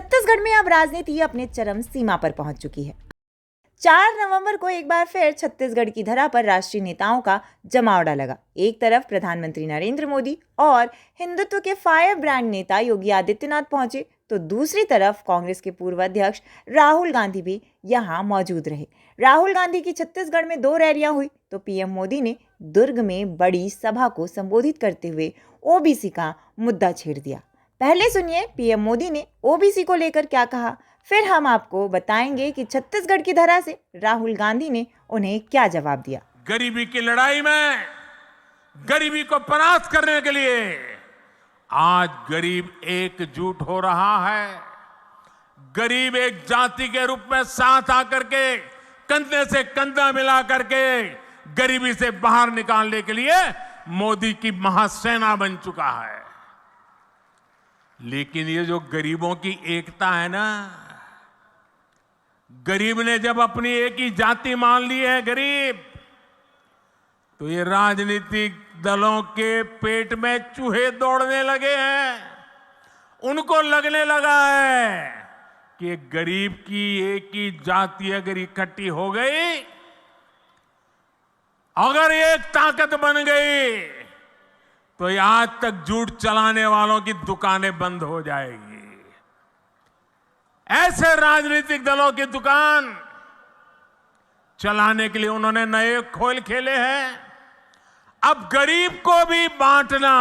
छत्तीसगढ़ में अब राजनीति अपने चरम सीमा पर पहुंच चुकी है। 4 नवंबर को एक बार फिर छत्तीसगढ़ की धरा पर राष्ट्रीय नेताओं का जमावड़ा लगा। एक तरफ प्रधानमंत्री नरेंद्र मोदी और हिंदुत्व के फायर ब्रांड नेता योगी आदित्यनाथ पहुंचे, तो दूसरी तरफ कांग्रेस के पूर्व अध्यक्ष राहुल गांधी भी यहां मौजूद रहे। राहुल गांधी की छत्तीसगढ़ में 2 रैलियां हुई, तो पीएम मोदी ने दुर्ग में बड़ी सभा को संबोधित करते हुए ओबीसी का मुद्दा छेड़ दिया। पहले सुनिए पीएम मोदी ने ओबीसी को लेकर क्या कहा, फिर हम आपको बताएंगे कि छत्तीसगढ़ की धरा से राहुल गांधी ने उन्हें क्या जवाब दिया। गरीबी की लड़ाई में गरीबी को परास्त करने के लिए आज गरीब एकजुट हो रहा है। गरीब एक जाति के रूप में साथ आकर के कंधे से कंधा मिला करके गरीबी से बाहर निकालने के लिए मोदी की महासेना बन चुका है। लेकिन ये जो गरीबों की एकता है ना, गरीब ने जब अपनी एक ही जाति मान ली है गरीब, तो ये राजनीतिक दलों के पेट में चूहे दौड़ने लगे हैं। उनको लगने लगा है कि गरीब की एक ही जाति अगर इकट्ठी हो गई, अगर एक ताकत बन गई, तो ये आज तक झूठ चलाने वालों की दुकानें बंद हो जाएगी। ऐसे राजनीतिक दलों की दुकान चलाने के लिए उन्होंने नए खोल खेले हैं। अब गरीब को भी बांटना,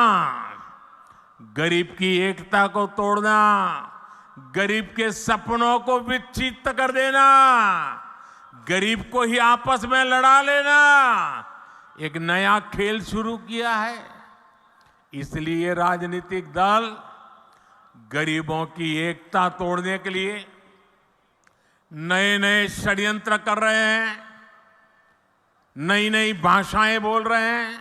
गरीब की एकता को तोड़ना, गरीब के सपनों को विच्छिन्न कर देना, गरीब को ही आपस में लड़ा लेना, एक नया खेल शुरू किया है। इसलिए राजनीतिक दल गरीबों की एकता तोड़ने के लिए नए नए षड्यंत्र कर रहे हैं, नई नई भाषाएं बोल रहे हैं,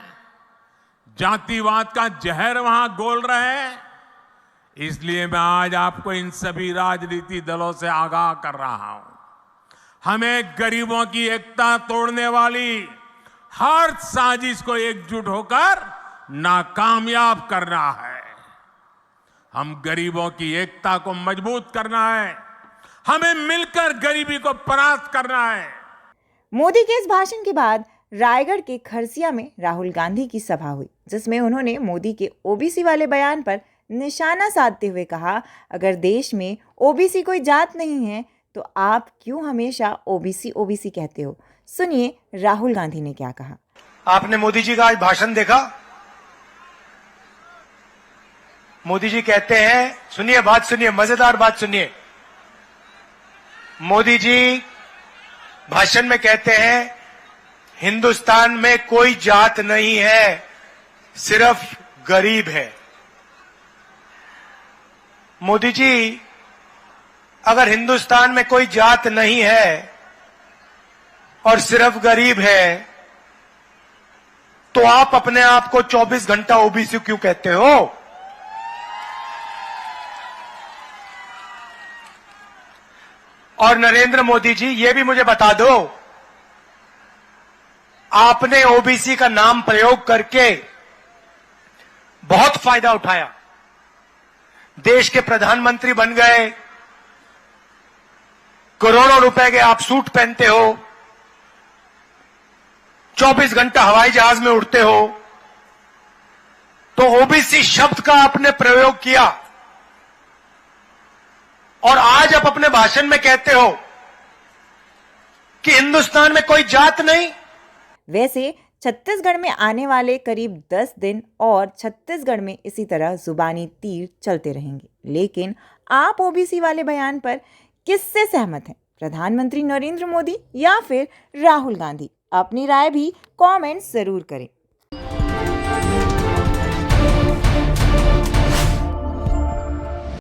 जातिवाद का जहर वहां घोल रहे हैं। इसलिए मैं आज आपको इन सभी राजनीतिक दलों से आगाह कर रहा हूं, हमें गरीबों की एकता तोड़ने वाली हर साजिश को एकजुट होकर नाकामयाब करना है। हम गरीबों की एकता को मजबूत करना है, हमें मिलकर गरीबी को परास्त करना है। मोदी के इस भाषण के बाद रायगढ़ के खरसिया में राहुल गांधी की सभा हुई, जिसमें उन्होंने मोदी के ओबीसी वाले बयान पर निशाना साधते हुए कहा, अगर देश में ओबीसी कोई जात नहीं है तो आप क्यों हमेशा ओबीसी ओबीसी कहते हो। सुनिए राहुल गांधी ने क्या कहा। आपने मोदी जी का आज भाषण देखा? मोदी जी कहते हैं, सुनिए बात सुनिए, मजेदार बात सुनिए। मोदी जी भाषण में कहते हैं हिंदुस्तान में कोई जात नहीं है, सिर्फ गरीब है। मोदी जी, अगर हिंदुस्तान में कोई जात नहीं है और सिर्फ गरीब है, तो आप अपने आप को 24 घंटा ओबीसी क्यों कहते हो? और नरेंद्र मोदी जी, ये भी मुझे बता दो, आपने ओबीसी का नाम प्रयोग करके बहुत फायदा उठाया, देश के प्रधानमंत्री बन गए, करोड़ों रुपए के आप सूट पहनते हो, 24 घंटा हवाई जहाज में उड़ते हो, तो ओबीसी शब्द का आपने प्रयोग किया और आज आप अपने भाषण में कहते हो कि हिंदुस्तान में कोई जात नहीं। वैसे छत्तीसगढ़ में आने वाले करीब 10 दिन और छत्तीसगढ़ में इसी तरह जुबानी तीर चलते रहेंगे। लेकिन आप ओबीसी वाले बयान पर किससे सहमत हैं, प्रधानमंत्री नरेंद्र मोदी या फिर राहुल गांधी? अपनी राय भी कमेंट जरूर करें।